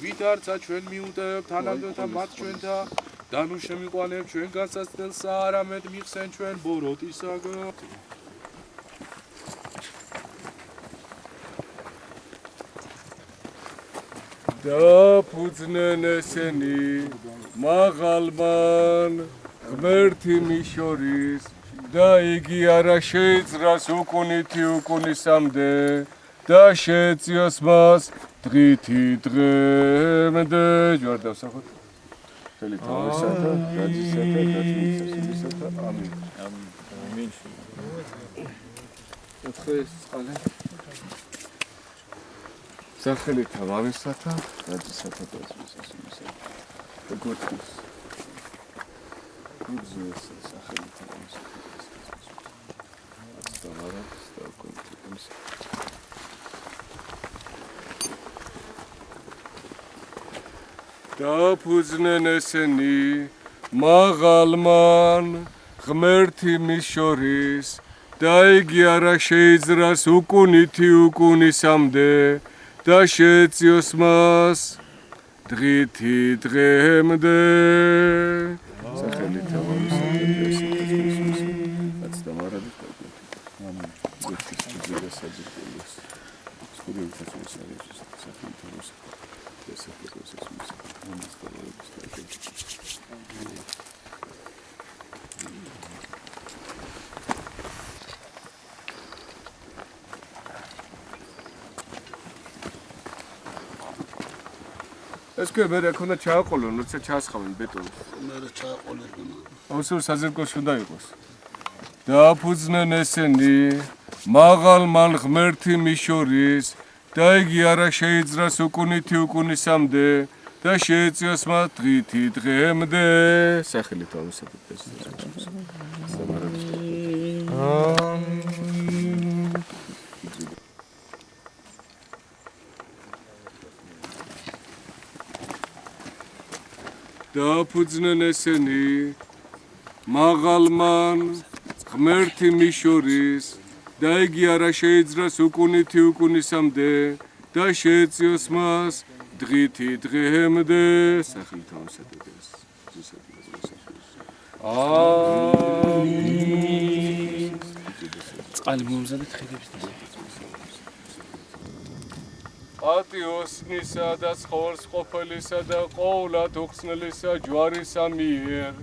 Ვითარცა ჩვენ მიუტევებთ თანამდებთა მათ ჩვენთა და ნუ შემიყვანებთ ჩვენ გასაცდელსა არამედ მიხსენ ჩვენ ბოროტისაგან დაფუძნენ ესენი მაღალმან ღმერთი მიშორის და იგი არა შეიძრას უკუნითი უკუნისამდე და შეეწიოს მას დღითი დღემდე ჯვარ დავსახოთ ხელი თავისათა გაძისათა გაძისათა ამინ ამინ ოთხეს წყალი სახელი თავისათა გაძისათა გაძისათა გოთის გუძის სახელი თავისათა აცდავარა სტავკონტიმს დაფუძნენ ესენი მაღალმან ღმერთი მის შორის და იგი არა შეიძრას უკუნითი უკუნისამდე და შეეწიოს მას დღითი დღემდე სახელი ეს კი მე რა ჩააყოლონ, როცა ჩაასხამენ ბეტონს. მე რა ჩააყოლენ. აუსურ საზერკოში უნდა იყოს. დაფუძნენ ესენი მაღალმან ღმერთი მის შორის და იგი არა შეიძრას უკუნითი უკუნისამდე და შეეწიოს მას დღითი დღემდე. სახელით ამისადეთ ეს. დაფუძნენ ესენი მაღალმან ღმერთი მის შორის და იგი არა შეიძრას უკუნითი უკუნისამდე და შეეწიოს მას დღითი დღემდე სახელით ამსადებს ამინ წყალი მომზადეთ ხილების პატიოსნისა და ცხოველს ყოფილისა და ყოვლად უხსნელისა ჯვარისა მიერ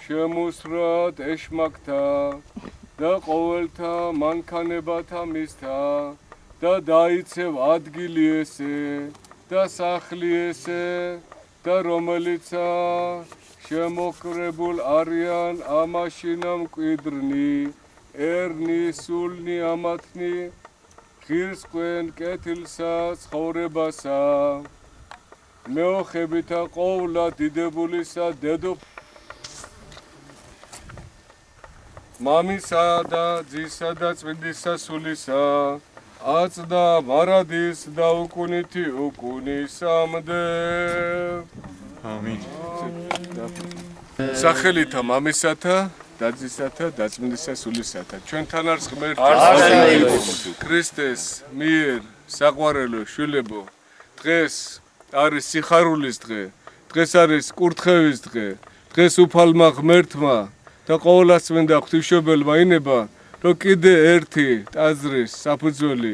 შემუსრად ეშმაკთა და ყოველთა მანქანებათა მისთა და დაიცევ ადგილი ესე და სახლი ესე და რომელიცა შემოკრებულ არიან ამაშინა მკვიდრნი ერნი სულნი ამათნი ღირსყვენ კეთილსა ცხოვრებასა მეოხებითა ყოვლა დიდებულისა დედო მამისა და ძისა და წმინდისა სულისა აწდა მარადის და უკუნითი უკუნისამდე ამინ სახელითა მამისათა და ძისათა და წმინდისა სულისათა ჩვენთან არის ღმერთი ქრისტეს მიერ საყვარელო შვილებო დღეს არის სიხარულის დღე დღეს არის კურთხევის დღე დღეს უფალმა ღმერთმა და ყოვლადწმინდა ღვთისმშობელმა ინება რომ კიდე ერთი ტაძრის საფუძველი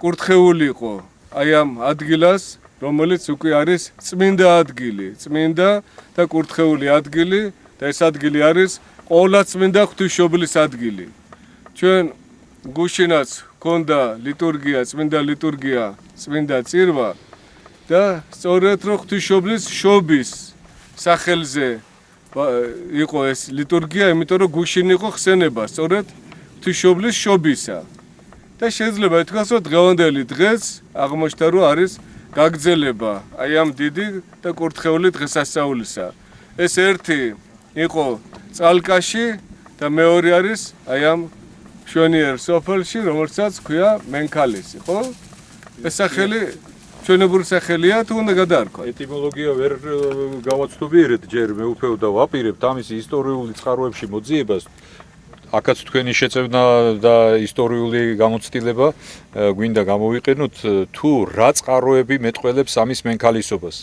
კურთხეულიყო აი ამ ადგილას რომელიც უკვე არის წმინდა ადგილი წმინდა და კურთხეული ადგილი და ეს ადგილი არის ყოვლადწმინდა ღვთისმშობლის ადგილი ჩვენ გუშინაც ქონდა ლიტურგია წმინდა ლიტურგია წმინდა წირვა და სწორედ რომ ღვთისმშობლის შობის სახელზე იყო ეს ლიტურგია, იმიტომ რომ გუშინ იყო ხსენება, სწორედ ღვთისმშობლის შობისა. და შეიძლება ითქვას, რომ დღევანდელი დღეს აღმოჩნდა, რომ არის გაგრძელება აი ამ დიდი და კურთხეული დღესასწაულისა. ეს ერთი იყო წალკაში და მეორე არის აი ამ მშვენიერ სოფელში, რომელსაც ქვია მენქალისი, ხო? ეს სახელი ჩვენებური სახელია თუ უნდა გადაარქვათ? ეტიმოლოგია ვერ გავაცნობიერეთ ჯერ მეუფეო და ვაპირებთ ამის ისტორიული წყაროებში მოძიებას. აქაც თქვენი შეწევნა და ისტორიული გამოცდილება გვინდა გამოვიყენოთ თუ რა წყაროები მეტყველებს ამის მენქალისობას.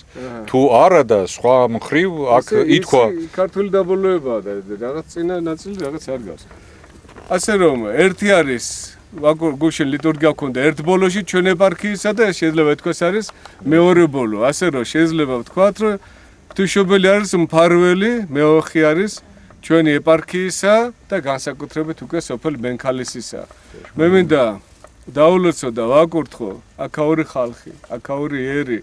თუ არა და სხვა მხრივ აქ ითქვა ქართული დაბოლოებაა და რაღაც წინა ნაწილი რაღაც არ გავს. ასე რომ ერთი არის გუშინ ლიტურგია ქონდა ერთ ბოლოში ჩვენ ეპარქიისა და შეიძლება ითქვას არის მეორე ბოლო. ასე რომ შეიძლება ვთქვათ რომ ღვთისმშობელი არის მფარველი, მეოხი არის ჩვენი ეპარქიისა და განსაკუთრებით უკვე სოფელ მენქალისისა. მე მინდა დაულოცო და ვაკურთხო აქაური ხალხი, აქაური ერი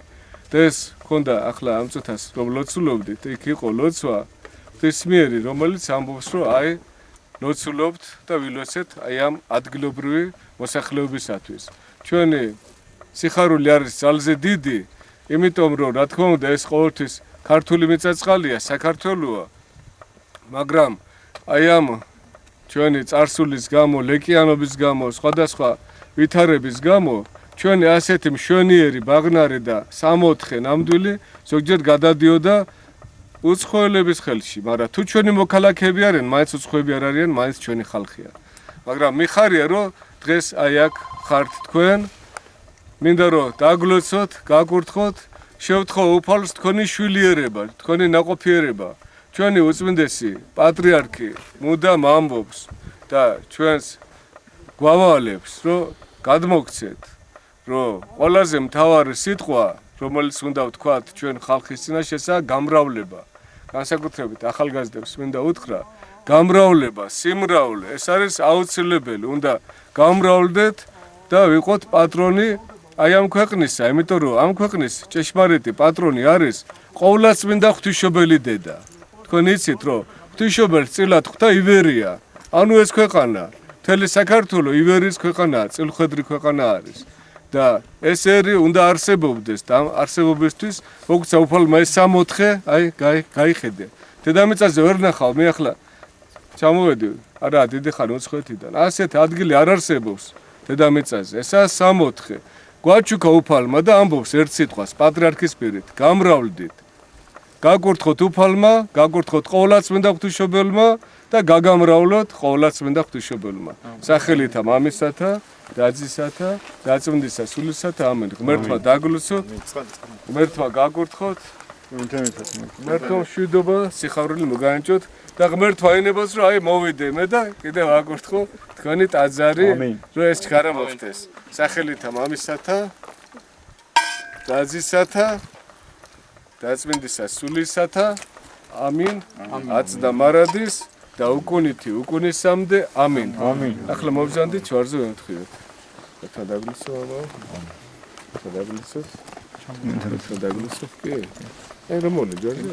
და ეს ქონდა ახლა ამ წუთას რომ ლოცულობდით, იქ იყო ლოცვა ღვთისმიერი, რომელიც ამბობს რომ აი ლოცულობთ და ვილოცეთ აი ამ ადგილობრივი მოსახლეობისათვის. ჩვენი სიხარული არის ძალზე დიდი, იმიტომ რომ რა თქმა უნდა ეს ყოველთვის ქართული მიწა-წყალია, საქართველოა. მაგრამ აი ამ ჩვენი წარსულის გამო, ლეკიანობის გამო, სხვადასხვა ვითარების გამო ჩვენი ასეთი მშვენიერი ბაღნარი და 64 ნამდვილი ზოგჯერ გადადიოდა უცხოელების ხელში, მაგრამ თუ ჩვენი მოქალაქეები არიან, მაინც უცხოები არ არიან, მაინც ჩვენი ხალხია. მაგრამ მიხარია რომ დღეს აი აქ ხართ თქვენ, მინდა რომ დაგლოცოთ, გაკურთხოთ, შევთხო უფალს თქვენი შვილიერება, თქვენი ნაყოფიერება. ჩვენი უწმინდესი პატრიარქი მუდამ ამბობს და ჩვენს გვავალებს, რომ გადმოგცეთ, რომ ყველაზე მთავარი სიტყვა, რომელიც უნდა ვთქვათ ჩვენ ხალხის წინაშესაა გამრავლება. განსაკუთრებით ახალგაზრდებს მინდა უთხრა, გამრავლება, სიმრავლე, ეს არის აუცილებელი, უნდა გამრავლდეთ და ვიყოთ პატრონი აი ამ ქვეყნისა, იმიტომ რომ ამ ქვეყნის ჭეშმარიტი პატრონი არის ყოვლადწმინდა ღვთისმშობელი დედა. თქვენ იცით რომ ღვთისმშობელს წილად ხვდა ივერია. ანუ ეს ქვეყანა, მთელი საქართველო ივერიის ქვეყანაა, წილხვედრი ქვეყანა არის. და ეს ერი უნდა არსებობდეს და არსებობისთვის მოგცა უფალმა ეს 64 აი გაიხედე. დედამიწაზე ვერ ნახავ მე ახლა ჩამოვედი, არა დიდი ხანი უცხოეთიდან. ასეთ ადგილი არ არსებობს დედამიწაზე. ესაა 64. გვაჩუქა უფალმა და ამბობს ერთ სიტყვას პატრიარქის პირით გამრავლდით გაგურთხოთ უფალმა გაგურთხოთ ყოვლადწმინდა ღვთისმშობელმა და გაგამრავლოთ ყოვლადწმინდა ღვთისმშობელმა სახელითა მამისათა დაძისათა დაწმინდისა სულისათა ამენ ღმერთმა დაგლოცოთ ღმერთმა გაგურთხოთ ღმერთმა მშვიდობა სიხავრილი მოგანიჭოთ და ღმერთმა ენებას რომ აი მოვიდე მე და კიდევ აგურთხო თქვენი ტაძარი რომ ეს ჩქარა მოხდეს სახელითა მამისათა დაძისათა დაწმინდისა სულისათა ამინ აწდა მარადის და უკუნითი უკუნისამდე ამინ ახლა მოვზანდით ჯვარზე ვემთხილოთ ხა დაგლოცო აბა ხა დაგლოცო ხა დაგლოცო კი აი რომ მოლე ჯვარზე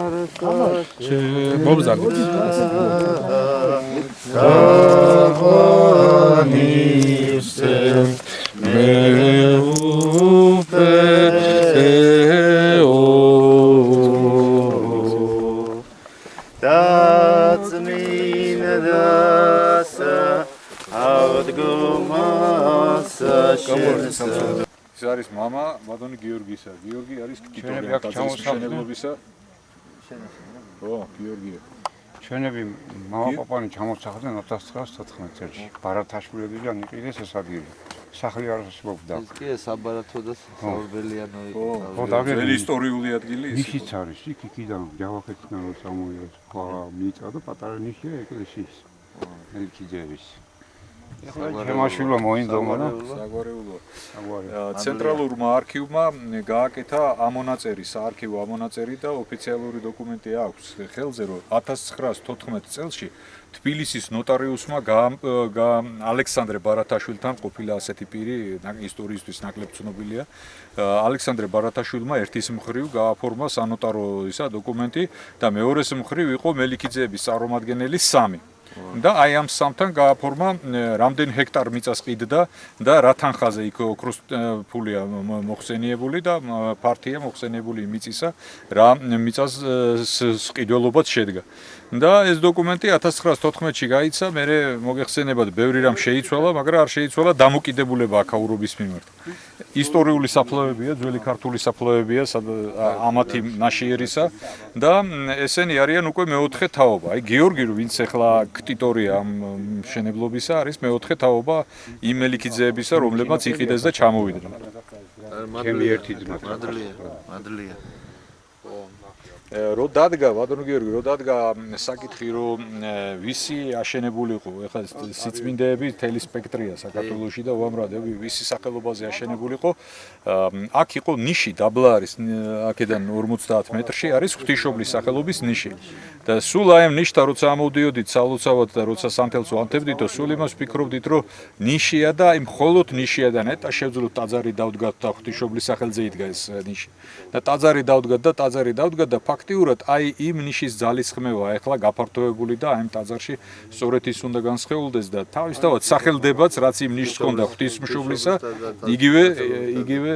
ჯვარსა მოვზანდით გაღანისე მეუფეო დაწმინდასა აღდგომასა შენსა ეს არის мама ბატონი გიორგისა. გიორგი არის კითორია თაძმშენებლობისა. ო, გიორგია. ჩვენები მამა პაპანი ჩამოსახლდნენ 1914 წელს. ბარათაშვილებიდან იყიდეს ეს ადგილი. სახლი არ არსებობდა. ეს კი საბარათო და საორბელიანო იყო. ხო, დაგეგმილი ისტორიული ადგილი ის. ნიშიც არის, იქიდან ჯავახეთიდან რო წამოიღეს, ხო, მიიწოდა პატარა ნიშია ეკლესიის. ელქიძეების. შემაშვილო მოინდომა და საგვარეულო. ცენტრალურმა არქივმა გააკეთა ამონაწერი, საარქივო ამონაწერი და ოფიციალური დოკუმენტი აქვს ხელზე, რომ 1914 წელს თბილისის ნოტარიუსმა ალექსანდრე ბარათაშვილთან ყოფილა ასეთი პირი, ისტორიისთვის ნაკლებ ცნობილია. ალექსანდრე ბარათაშვილმა ერთის მხრივ გააფორმა სანოტარო ისა დოკუმენტი და მეორეს მხრივ იყო მელიქიძეების წარმომადგენელი 3. და აი ამ სამთან გააფორმა რამდენი ჰექტარ მიწას ყიდდა და რა თანხაზე იქ ოქროს ფულია მოხსენიებული და პარტია მოხსენიებული მიწისა რა მიწას ყიდველობაც შედგა და ეს დოკუმენტი 1914-ში გაიცა, მერე მოგეხსენებათ, ბევრი რამ შეიცვალა, მაგრამ არ შეიცვალა დამოკიდებულება აქაურობის მიმართ. ისტორიული საფლავებია, ძველი ქართული საფლავებია ამათი ნაშიერისა და ესენი არიან უკვე მეოთხე თაობა. აი გიორგი, ვინც ახლა ქტიტორია ამ მშენებლობისა, არის მეოთხე თაობა იმ მელიქიძეებისა, რომლებმაც იყიდეს და ჩამოვიდნენ. ჩემი ერთი ძმა. მადლია. რო დადგა ბატონო გიორგი, რო დადგა საკითხი, რომ ვისი აშენებული იყო, ეხლა სიწმინდეები თელი სპექტრია საქართველოში და უამრავად ვისი სახელობაზე აშენებული იყო. აქ იყო ნიში, დაბლა არის, აქედან 50 მეტრში არის ღვთისმშობლის სახელობის ნიში. და სულ აი ამ ნიშთან როცა ამოვდიოდით სალოცავად და როცა სამთელს ვანთებდითო, სულ იმას ვფიქრობდით, რომ ნიშია და აი მხოლოდ ნიშია და ნეტა შევძლოთ ტაძარი დავდგათ და ღვთისმშობლის სახელზე იდგა ეს ნიში. და ტაძარი დავდგათ და ფაქტიურად აი იმ ნიშის ძალისხმევა ახლა გაფართოებული და აი ამ ტაძარში სწორედ ის უნდა განსხეულდეს და თავისთავად სახელდებაც რაც იმ ნიშს ჰქონდა ღვთისმშობლისა, იგივე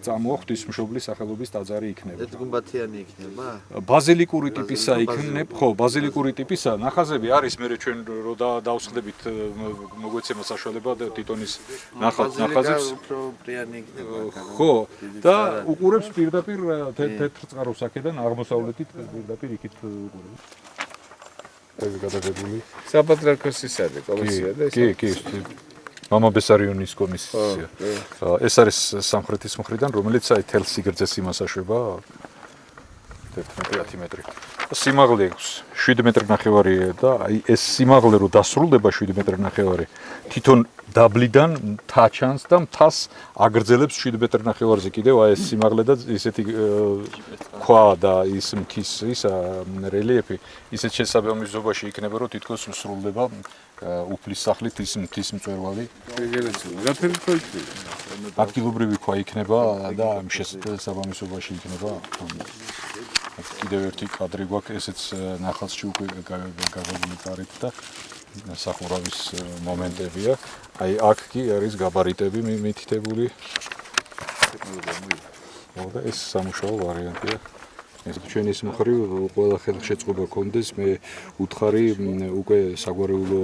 წამოა ღვთისმშობლის სახელობის ტაძარი იქნება. ერთგუმბათიანი იქნება? ბაზილიკური ტიპისა იქნება, ხო, ბაზილიკური ტიპისა. ნახაზები არის, მე ჩვენ რო დავსხდებით მოგვეცემა საშუალება თითონის ნახაზებს. უფრო პრიანი იქნება. ხო, და უყურებს პირდაპირ თეთრ წყაროს აქედან აღმოსავლეთით პირდაპირ იქით უყურებს. ეს გადაგებული. საპატრიარქოს ის არის კომისია და ეს. კი. მამა ბესარიონის კომისია. ეს არის სამხრეთის მხრიდან, რომელიც აი თელ სიგრძეს იმას აშვება 11 მეტრი. სიმაღლე აქვს 7 მეტრი ნახევარი და აი ეს სიმაღლე რო დასრულდება 7 მეტრი ნახევარი თვითონ დაბლიდან თაჩანს და მთას აგრძელებს 7 მეტრი ნახევარზე კიდევ აი ეს სიმაღლე და ისეთი ქვა და ის მთის ისა რელიეფი ისეთ შესაბამისობაში იქნება რომ თითქოს სრულდება უფლის სახლით ის მთის მწვერვალი რაფერი ხო იქნება ადგილობრივი ქვა იქნება და ამ შესაბამისობაში იქნება კიდევ ერთი კადრი გვაქვს ესეც ნახაზში უკვე გაგებული კარით და სახურავის მომენტებია. აი აქ კი არის გაბარიტები მითითებული. და ეს სამუშაო ვარიანტია. ჩვენი ის მხრივ ყველა ხელშეწყობა გქონდეს მე უთხარი უკვე საგვარეულო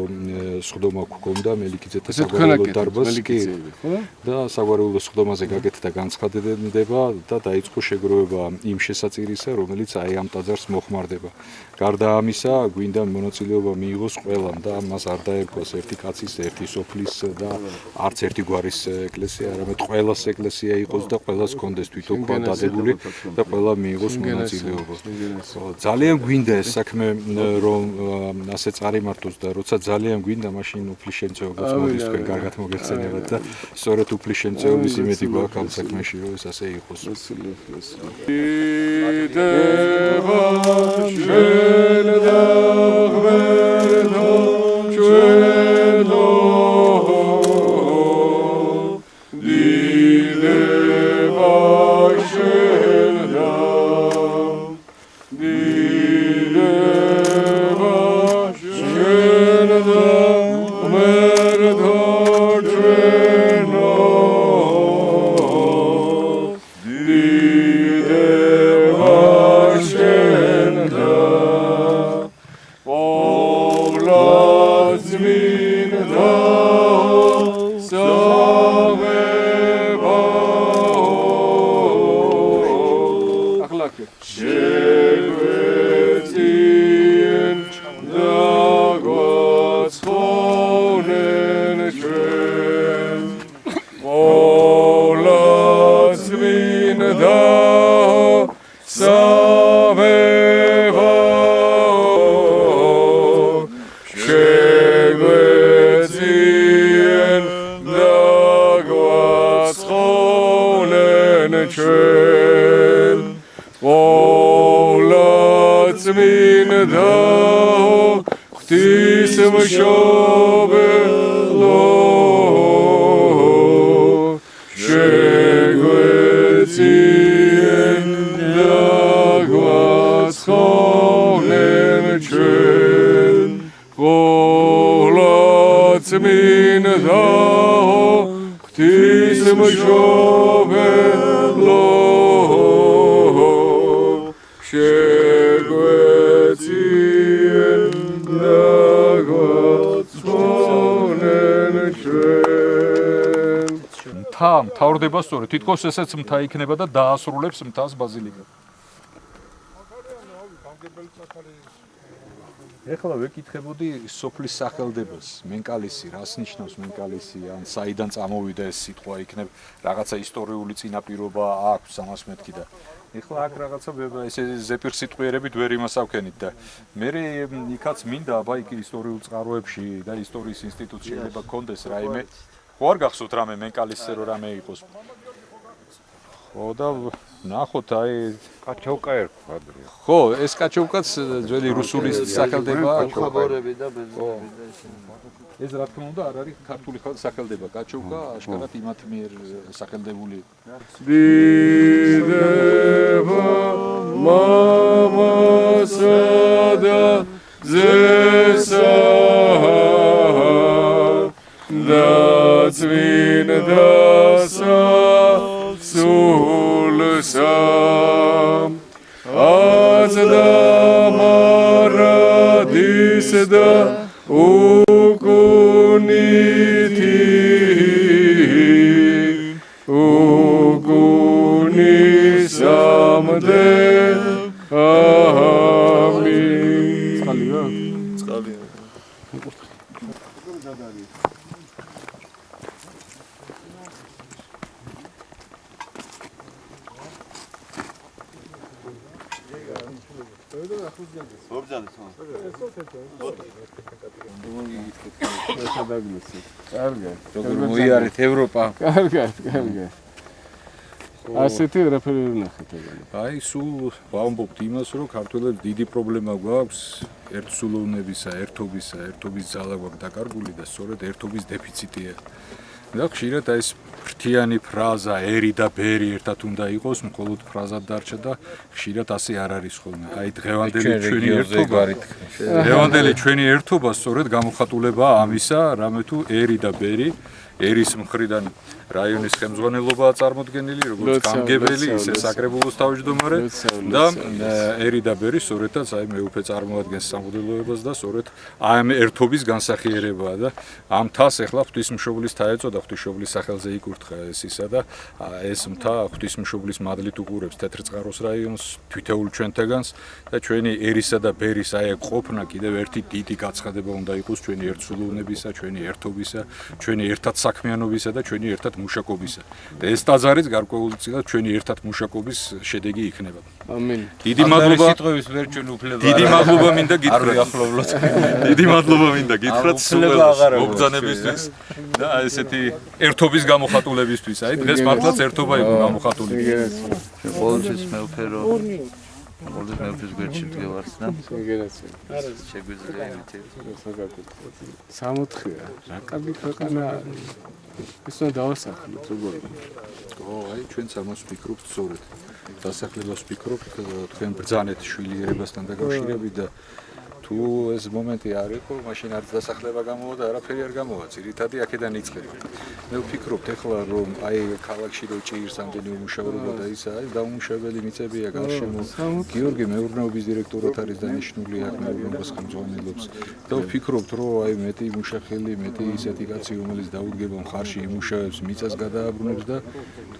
სხდომა გქონდა მელიქიძეთა საგვარეულო დარბაზს კი და საგვარეულო სხდომაზე გაკეთდა განცხადება და დაიწყო შეგროვება იმ შესაწირისა რომელიც აი ამ ტაძარს მოხმარდება გარდა ამისა გვინდა მონაწილეობა მიიღოს ყველამ და მას არ დაერქვას ერთი კაცის ერთი სოფლის და არც ერთი გვარის ეკლესია არამედ ყველას ეკლესია იყოს და ყველას კონდეს თვითონ დადებული და ყველა მიიღოს მონაწილეობა ძალიან გვინდა ეს საქმე რომ ასე წარიმართოს და როცა ძალიან გვინდა მაშინ უფლის შემწეობაც მოდის თქვენ კარგად მოგეხსენებათ და სწორედ უფლის შემწეობის იმედი გვაქვს ამ საქმეში რომ ეს ასე იყოს მთავრდება სწორედ თითქოს ესეც მთა იქნება და დაასრულებს მთას ბაზილიკა. ეხლა ვეკითხებოდი სოფლის სახელდებას, მენკალისი, რას ნიშნავს მენკალისი, ან საიდან წამოვიდა ეს სიტყვა, იქნებ რაღაცა ისტორიული წინაპირობა აქვს ამას მეთქი და ეხლა აქ რაღაცა ესე ზეპირსიტყვიერებით ვერ იმას ავქენით და მე იქაც მინდა აბა იქ ისტორიულ წყაროებში და ისტორიის ინსტიტუტში შეიძლება გქონდეს რაიმე ხო არ გახსოვთ რამე მენკალისზე რო რამე იყოს ხო და ნახოთ აი კაჩოვკა ერქვა ხო ეს კაჩოვკაც ძველი რუსული სახელდებაა ხაბორები და ბეზები ეს რა თქმა უნდა არ არის ქართული სახელდება კაჩოვკა აშკარად იმათ მიერ სახელდებული დიდება მამასა და ზესა და წმინდასა სულსა აზდა მარადის და უკუნითი უკუნისამდე ამინ წყალია მოიარეთ ევროპა კარგად ასეთი რეფერენდუმი ნახეთ აი სულ ვამბობთ იმას რომ ქართველებს დიდი პრობლემა გვაქვს ერთსულოვნებისა ერთობის ძალა გვაქვს დაკარგული და სწორედ ერთობის დეფიციტია და ხშირად ეს ფრთიანი ფრაზა ერი და ბერი ერთად უნდა იყოს მხოლოდ ფრაზად დარჩა და ხშირად ასე არ არის ხოლმე აი დღევანდელი ჩვენი ერთობა სწორედ გამოხატულებაა ამისა რამე თუ ერი და ბერი ერის მხრიდან რაიონის ხელმძღვანელობაა წარმოდგენილი, როგორც გამგებელი, ისე საკრებულოს თავმჯდომარე და ერი და ბერი სწორედაც აი მეუფე წარმოადგენს სამღვდელოებას და სწორედ ამ ერთობის განსახიერებაა და ამ თას ახლა ღვთისმშობლის თა ეწოდა, ღვთისმშობლის სახელზე იკურთხა ეს ისა და ეს მთა ღვთისმშობლის მადლით უყურებს თეთრწყაროს რაიონს, თითოეულ ჩვენთაგანს და ჩვენი ერისა და ბერის აი ყოფნა კიდევ ერთი დიდი გაცხადება უნდა იყოს ჩვენი ერთსულოვნებისა, ჩვენი ერთობისა, ჩვენი ერთად საქმიანობისა და ჩვენი ერთად მუშაკობისა. და ეს ტაძარიც გარკვეულწილად ჩვენი ერთად მუშაკობის შედეგი იქნება. ამინ. დიდი მადლობა სიტყვის ვერ ჩვენ უფლება. დიდი მადლობა მინდა გითხრათ. არ ვიახლოვლოთ. დიდი მადლობა მინდა გითხრათ მოგზანებისთვის და ესეთი ერთობის გამოხატულებისთვის. აი დღეს მართლაც ერთობა იყო გამოხატული. ყოველთვის მეუფერო ყოველთვის მეუფეს გვერდში მდგევარს და შეგვიძლია იმითი 64-ია. რა კარგი ქვეყანა არის. ის უნდა დავასახლოთ როგორ. აი ჩვენც ამას ვფიქრობთ სწორედ. დასახლებას ვფიქრობთ თქვენ ბრძანეთ შვილიერებასთან დაკავშირებით და თუ ეს მომენტი არ იყო, მაშინ არც დასახლება გამოვა და არაფერი არ გამოვა. ძირითადად აქედან იწყება. მე ვფიქრობთ ახლა რომ აი ქალაქში რო ჭირს ამდენი უმუშავრობა და ისა არის დაუმუშავებელი მიწებია გარშემო. გიორგი მეურნეობის დირექტორად არის დანიშნული აქ მეურნეობას ხელმძღვანელობს. და ვფიქრობთ რომ აი მეტი მუშახელი, მეტი ისეთი კაცი რომელიც დაუდგება მხარში იმუშავებს, მიწას გადააბრუნებს და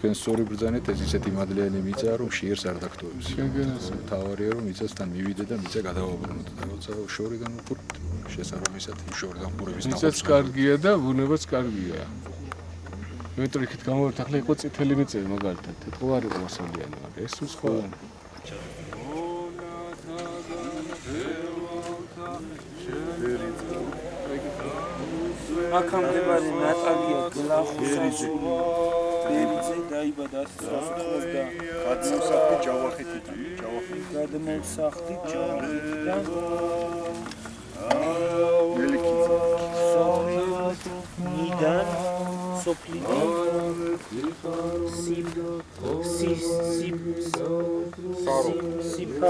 თქვენ სწორი ბრძანეთ ეს ისეთი მადლიანი მიწაა რომ შეერს არ დაგტოვებს. თავარია რომ მიწასთან მივიდე და მიწა გადავაბრუნოთ და როცა შორიდან უყურებთ შესაბამისად იმ შორიდან ყურების მიწაც კარგია და ბუნებაც კარგია. მეტყვი იქით გამოვართ ახლა იყო წითელი მიწები მაგალითად თეთრი არ იყო მოსავლიანი მაგრამ ეს სხვა აქამდე ნატალია გლახუსაძე ბერიძე დაიბადა 1990 გადმოსახდი ჯავახეთიდან გადმოსახდი ჯავახეთიდან მელიქიძე სოფლიდან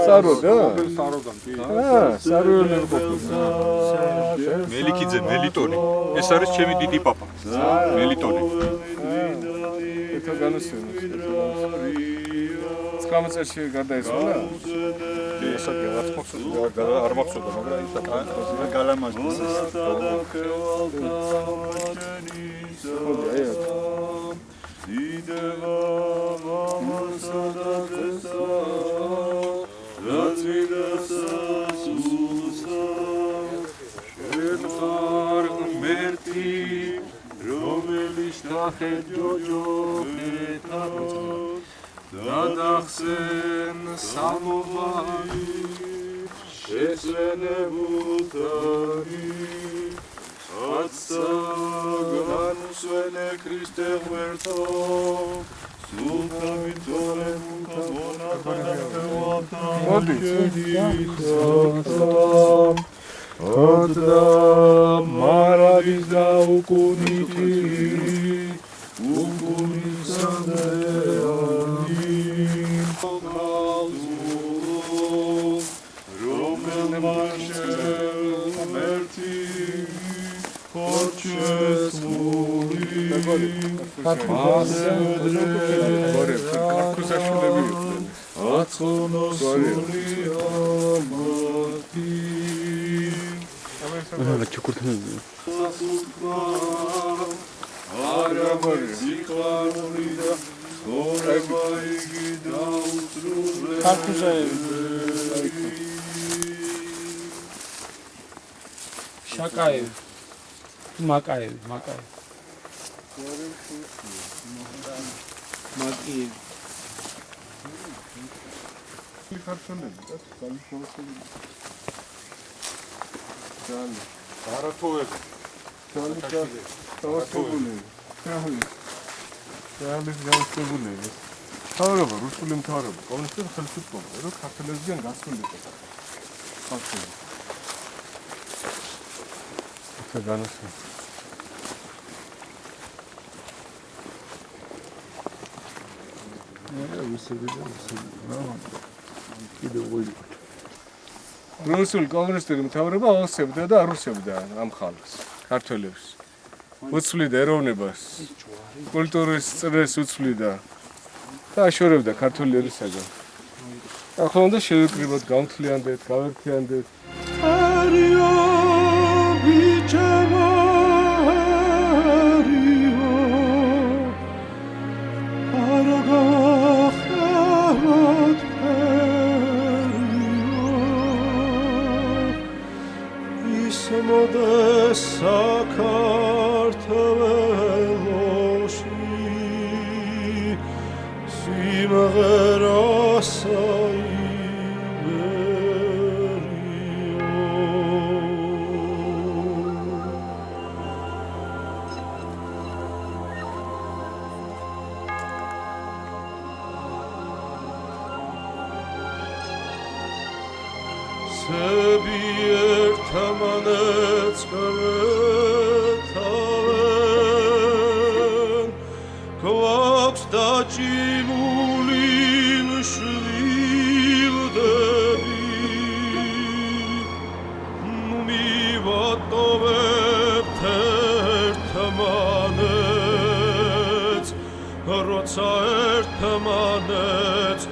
საროდან მელიქიძე მელიტონი ეს არის ჩემი დიდი პაპა მელიტონი ეთო განუსვენებს 19 წელს გარდაიცვალა ესაკი არ მახსოვდა მაგრამ ის გალამაზის დადახსენ სამოვარი შესვენებუთარი აცაგანუსვენე ქრისტე ღმერთო სულთა მიწოლე მუნქა მონახანაკევათა ოდდა მარადის და უკუნიტი შაკაევი მაკაევი ქართველები და გამიშოვებული ძალიან არათოვები გამოსებული თავრობა რუსული მთავრობა კომუნისტური ხელისუფლება რომ ქართველებიდან გასულიყო ხალხი ეს განსხვავებული რუსული კომუნისტური მთავრობა აუსებდა და არ უსებდა ამ ხალხს ქართველებს უცვლიდა ეროვნებას, კულტურის წრეს უცვლიდა და აშორებდა ქართული ერისაგან. ახლა უნდა შევიკრიბოთ, გავთლიანდეთ, გავერთიანდეთ. არიო ბიჭებო modes sakartveloshi simgherasai Tamanets kavetaven Kvaks da cimulin shvil debi Numi vatovet tamanets Rotsa tamanets